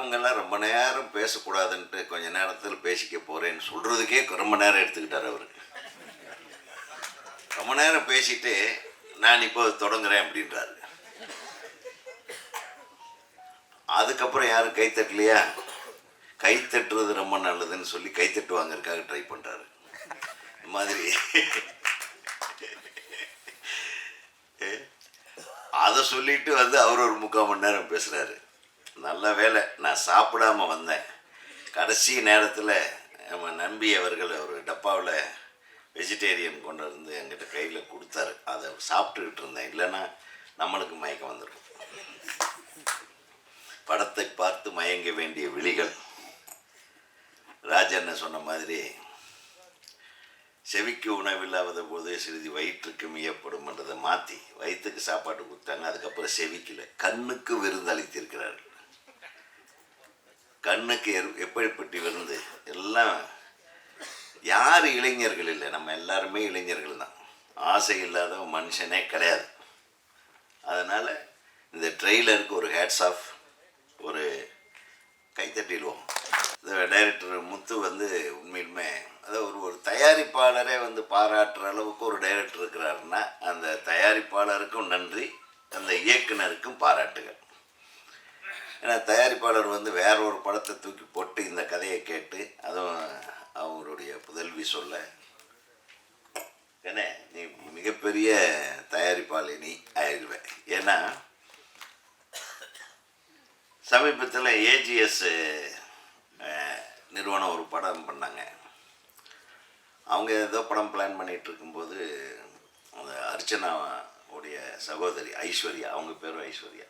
வர்றவங்கெல்லாம் ரொம்ப நேரம் பேசக்கூடாதுன்ட்டு கொஞ்ச நேரத்தில் பேசிக்க போகிறேன்னு சொல்கிறதுக்கே ரொம்ப நேரம் எடுத்துக்கிட்டார் அவர். ரொம்ப நேரம் பேசிட்டு நான் இப்போ தொடங்குறேன் அப்படின்றாரு. அதுக்கப்புறம் யாரும் கைத்தட்டலையா? கைத்தட்டுறது ரொம்ப நல்லதுன்னு சொல்லி கைத்தட்டு வாங்கறதுக்காக ட்ரை பண்ணுறாரு. இந்த மாதிரி அதை சொல்லிட்டு அவர் ஒரு 3/4 மணி நேரம் பேசுகிறாரு. நல்ல வேலை நான் சாப்பிடாம வந்தேன். கடைசி நேரத்தில் நம்ம நம்பி அவர்கள் ஒரு டப்பாவில் வெஜிடேரியன் கொண்டு வந்து என்கிட்ட கையில் கொடுத்தாரு. அதை சாப்பிட்டுக்கிட்டு இருந்தேன். இல்லைன்னா நம்மளுக்கு மயக்கம் வந்துடும். படத்தை பார்த்து மயங்க வேண்டிய விழிகள். ராஜண்ண சொன்ன மாதிரி செவிக்கு உணவில்லாத போது சிறிது வயிற்றுக்கு மியப்படும் என்றதை மாற்றி வயிற்றுக்கு சாப்பாடு கொடுத்தாங்க. அதுக்கப்புறம் செவிக்கல, கண்ணுக்கு விருந்து அளித்திருக்கிறார்கள். கண்ணுக்கு எப்படிப்பட்ட விருந்து எல்லாம். யார் இளைஞர்கள் இல்லை, நம்ம எல்லாருமே இளைஞர்கள் தான். ஆசை இல்லாத மனுஷனே கிடையாது. அதனால் இந்த ட்ரெய்லருக்கு ஒரு ஹேட்ஸ் ஆஃப், ஒரு கைத்தட்டிடுவோம். இந்த டைரக்டர் முத்து உண்மையிலுமே அதாவது ஒரு தயாரிப்பாளரே பாராட்டுற அளவுக்கு ஒரு டைரக்டர் இருக்கிறாருன்னா அந்த தயாரிப்பாளருக்கும் நன்றி, அந்த இயக்குனருக்கும் பாராட்டுகள். ஏன்னா தயாரிப்பாளர் வேற ஒரு படத்தை தூக்கி போட்டு இந்த கதையை கேட்டு அதுவும் அவருடைய புதல்வி சொல்ல, ஏன்னா நீ மிகப்பெரிய தயாரிப்பாளினி ஆயிடுவேன். ஏன்னா சமீபத்தில் ஏஜிஎஸ் நிறுவனம் ஒரு படம் பண்ணாங்க. அவங்க ஏதோ படம் பிளான் பண்ணிகிட்டு இருக்கும்போது அந்த அர்ச்சனாவுடைய சகோதரி ஐஸ்வர்யா, அவங்க பேரும் ஐஸ்வர்யா,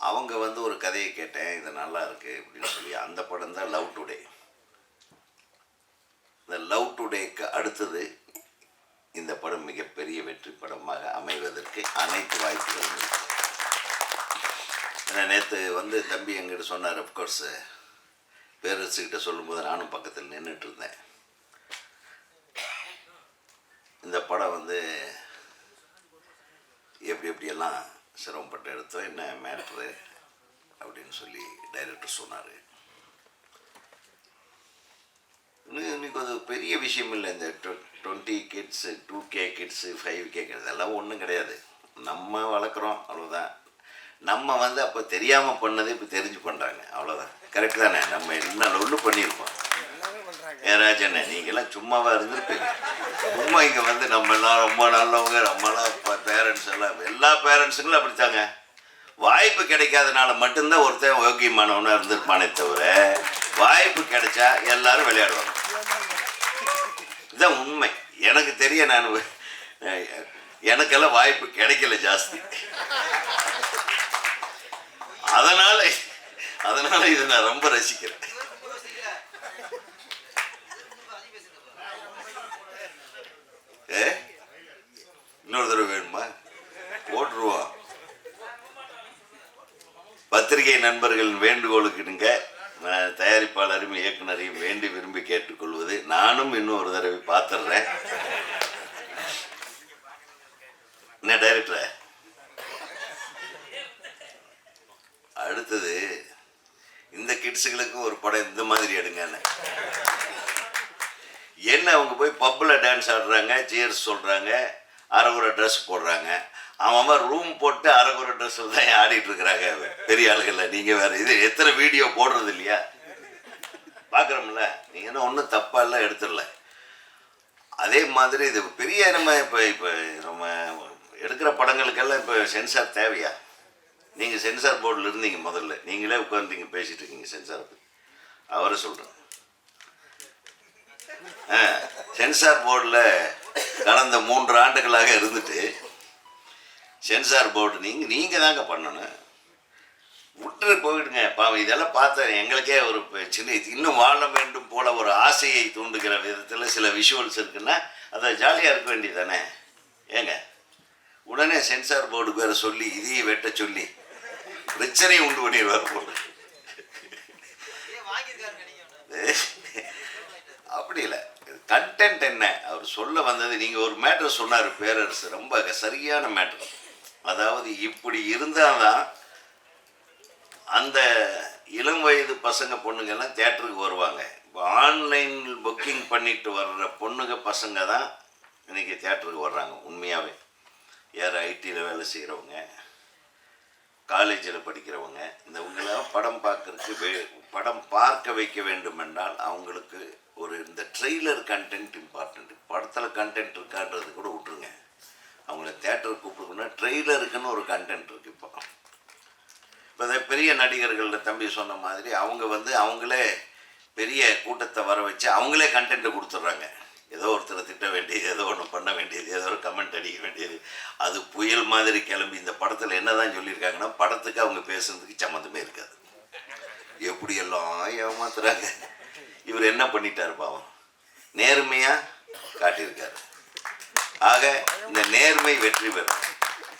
அவங்க ஒரு கதையை கேட்டேன், இது நல்லா இருக்குது அப்படின்னு சொல்லி. அந்த படம் தான் லவ் டுடே. இந்த லவ் டுடேக்கு அடுத்தது இந்த படம் மிகப்பெரிய வெற்றி படமாக அமைவதற்கு அனைத்து வாய்ப்புகளும் இருக்கு. ஏன்னா நேற்று தம்பி எங்கிட்ட சொன்னார். அஃப்கோர்ஸ் பேரரசுக்கிட்ட சொல்லும்போது நானும் பக்கத்தில் நின்றுட்டு இருந்தேன். இந்த படம் எப்படியெல்லாம் சிரமப்பட்டு எடுத்தோம், என்ன மேட்ரு அப்படின்னு சொல்லி டைரக்டர் சொன்னார். இன்னைக்கு அது பெரிய விஷயம் இல்லை. இந்த 20 kids, 2K kids, 5K kids இதெல்லாம் ஒன்றும் கிடையாது. நம்ம வளர்க்குறோம், அவ்வளோதான். நம்ம அப்போ தெரியாமல் பண்ணது இப்போ தெரிஞ்சு பண்ணுறாங்க, அவ்வளோதான். கரெக்ட் தானே? நம்ம என்ன ஒன்று பண்ணியிருப்போம். ஏராஜண்ணே நீங்கள்லாம் சும்மாவாக இருந்திருப்பீங்க. சும்மா இங்கே நம்ம எல்லாம் ரொம்ப நல்லவங்க, நம்மளாம் இப்போ பேரண்ட்ஸ் எல்லாம் எல்லா பேரண்ட்ஸுங்களும் அப்படித்தாங்க. வாய்ப்பு கிடைக்காதனால மட்டும்தான் ஒருத்தன் யோக்கியமானவனாக இருந்திருப்பானே தவிர வாய்ப்பு கிடைச்சா எல்லாரும் விளையாடுவாங்க. இதுதான் உண்மை. எனக்கு தெரிய எனக்கெல்லாம் வாய்ப்பு கிடைக்கல ஜாஸ்தி. அதனால இதை நான் ரொம்ப ரசிக்கிறேன். இன்னொரு தடவை வேணுமா? போட்டுருவோம். பத்திரிகை நண்பர்கள் வேண்டுகோளுக்குடுங்க. தயாரிப்பாளரையும் இயக்குனரையும் வேண்டி விரும்பி கேட்டுக்கொள்வது, நானும் இன்னும் ஒரு தடவை பார்த்துடுறேன். என்ன டைரக்டர், அடுத்தது இந்த கிட்ஸுகளுக்கும் ஒரு படம் இந்த மாதிரி எடுங்கன்னு. என்ன அவங்க போய் பப்பில் டான்ஸ் ஆடுறாங்க, சியர்ஸ் சொல்கிறாங்க, அரைகுறை ட்ரெஸ் போடுறாங்க. அவன் ரூம் போட்டு அரைகுறை ட்ரெஸ்ஸில் தான் ஆடிட்டு இருக்கிறாங்க பெரிய ஆளுகளில். நீங்கள் வேறு இது எத்தனை வீடியோ போடுறது இல்லையா? பார்க்குறோம்ல. நீங்கள் என்ன ஒன்றும் தப்பாலாம் எடுத்துடல. அதே மாதிரி இது பெரிய நம்ம இப்போ நம்ம எடுக்கிற படங்களுக்கெல்லாம் இப்போ சென்சார் தேவையா? நீங்கள் சென்சார் போர்டில் இருந்தீங்க முதல்ல, நீங்களே உட்காந்துங்க பேசிகிட்டு இருக்கீங்க சென்சார் பற்றி. அவரை சொல்கிறேன். சென்சார் போர்டில் கடந்த 3 ஆண்டுகளாக இருந்துட்டு சென்சார் போர்டு நீங்கள் தாங்க பண்ணணும். விட்டு போயிடுங்க பாவம். இதெல்லாம் பார்த்தேன், எங்களுக்கே ஒரு சின்ன இன்னும் வாழ வேண்டும் போல ஒரு ஆசையை தூண்டுகிற விதத்தில் சில விஷுவல்ஸ் இருக்குன்னா அதை ஜாலியாக இருக்க வேண்டியது தானே. ஏங்க உடனே சென்சார் போர்டுக்கு வேறு சொல்லி இதையும் வெட்ட சொல்லி பிரச்சனையை உண்டு பண்ணிடுவார் போல. அப்படி இல்லை, கண்டென்ட் என்ன அவர் சொல்ல வந்தது. நீங்கள் ஒரு மேட்ரு சொன்னார் பேரரசு, ரொம்ப சரியான மேட்ரு. அதாவது இப்படி இருந்தால் தான் அந்த இளம் வயது பசங்க பொண்ணுங்கெல்லாம் தேட்டருக்கு வருவாங்க. இப்போ ஆன்லைன் புக்கிங் பண்ணிட்டு வர்ற பொண்ணுங்க பசங்க தான் இன்றைக்கி தேட்டருக்கு வர்றாங்க. உண்மையாகவே யார் ஐடியில் வேலை செய்கிறவங்க, காலேஜில் படிக்கிறவங்க, இவங்களாம் படம் பார்க்க வைக்க வேண்டும் என்றால் அவங்களுக்கு ஒரு இந்த ட்ரெய்லர் கண்டென்ட் இம்பார்ட்டண்ட். படத்தில் கண்டென்ட் இருக்கான்றது கூட விட்டுருங்க, அவங்கள தேட்டருக்கு கூப்பிடுங்கன்னா ட்ரெய்லருக்குன்னு ஒரு கண்டென்ட் இருக்குது. இப்போ அதை பெரிய நடிகர்கள் தம்பி சொன்ன மாதிரி அவங்களே பெரிய கூட்டத்தை வர வச்சு அவங்களே கண்டென்ட்டை கொடுத்துட்றாங்க. ஏதோ ஒருத்தரை திட்ட வேண்டியது, ஏதோ ஒன்று பண்ண வேண்டியது, ஏதோ ஒரு கமெண்ட் அடிக்க வேண்டியது, அது புயல் மாதிரி கிளம்பி இந்த படத்தில் என்ன தான் சொல்லியிருக்காங்கன்னா படத்துக்கு அவங்க பேசுறதுக்கு சம்மந்தமே இருக்காது. எப்படியெல்லாம் ஏமாத்துறாங்க. இவர் என்ன பண்ணிட்டார் பாவம், நேர்மையாக காட்டியிருக்காரு. ஆக இந்த நேர்மை வெற்றி பெறும்.